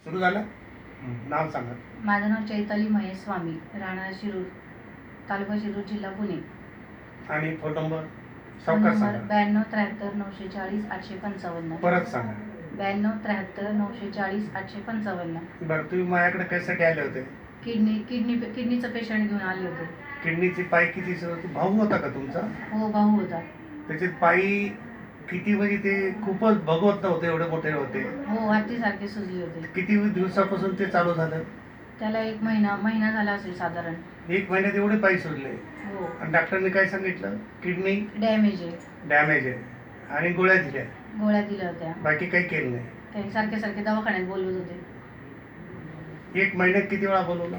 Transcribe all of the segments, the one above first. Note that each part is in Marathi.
सुरू झालं? नाव सांगा. माझं नाव चैताली महेश स्वामी, राहणार शिरूर, तालुका शिरूर, जिल्हा पुणे. आणि फोन नंबर फोन सावकाश नंबर सांगा. 9273 940 855. परत सांगा. 9273 940 855. बरं, तुम्ही माझ्याकडे कशासाठी आले होते? किडनीचं पेशंट घेऊन आले होते. किडनीची पाय किती भाऊ होता का तुमचा? हो, भाऊ होता. त्याचे पायी किती म्हणजे ते खूपच भगवत नव्हते, एवढे मोठे होते. हो, हातीसारखे सुजले होते. किती दिवसापासून ते चालू झालं? त्याला एक महिना झाला असेल साधारण. 1 महिन्यात एवढे पाय सुजले? हो. आणि डॉक्टरने काय सांगितलं? किडनी डॅमेज आहे आणि गोळ्या दिल्या. गोळ्या दिल्या होत्या. बाकी काही केलं नाही? ते सारखे दवाखान्यात बोलवत होते. 1 महिन्यात किती वेळा बोलवलं?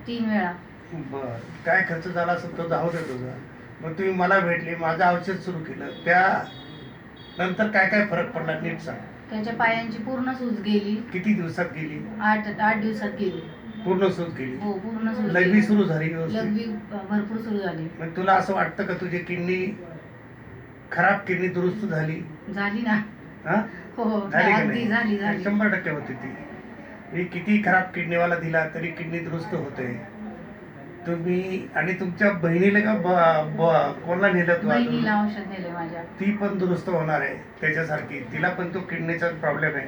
3 वेळा. बरं, काय खर्च झाला असेल तो जाऊ दे तुझा. मग तुम्ही मला भेटले, माझं औषध सुरू केलं, त्या नंतर काय काय फरक पडला नीट सांग. त्याच्या पायांची पूर्ण सूज गेली. किती दिवसात गेली? 8 दिवसात गेली. पूर्ण सूज गेली? हो, पूर्ण सूज. लघवी सुरू झाली व्यवस्थित? लघवी भरपूर सुरू झाली. मग तुला असं वाटतं का तुझी खराब किडनी दुरुस्त झाली? झाली ना. हा, हो, झाली का अगदी नाही? झाली. 100% होती ती. मी किती खराब किडनीवाला दिला तरी किडनी दुरुस्त होते. तुम्ही आणि तुमच्या बहिणीला का कोणाला नेलं तू? बहिणीला औषध नेले माझ्या. ती पण दुरुस्त होणार आहे त्याच्यासारखी. तिला पण तो किडनीचा प्रॉब्लेम आहे.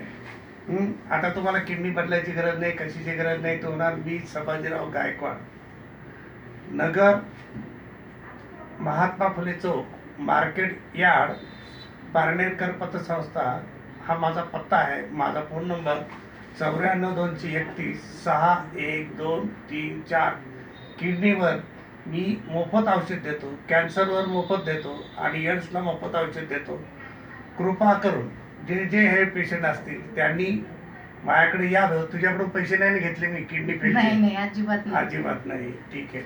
आता तुम्हाला किडनी बदलायची गरज नाही, कशाची गरज नाही. तो होणार मी संभाजीराव गायकवाड, नगर, महात्मा फुले चौक, मार्केट यार्ड, पारनेरकर पतसंस्था हा माझा पत्ता आहे. माझा फोन नंबर 94 231 61234. किडनीवर मी मोफत औषध देतो, कॅन्सरवर मोफत देतो आणि एड्सला मोफत औषध देतो. कृपा करून जे हे पेशंट असतील त्यांनी माझ्याकडे यावं. तुझ्याकडून पैसे नाही घेतले मी किडनी पेशंट? नाही, अजिबात नाही. अजिबात नाही. ठीक आहे.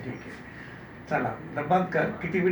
चला, बंद कर. किती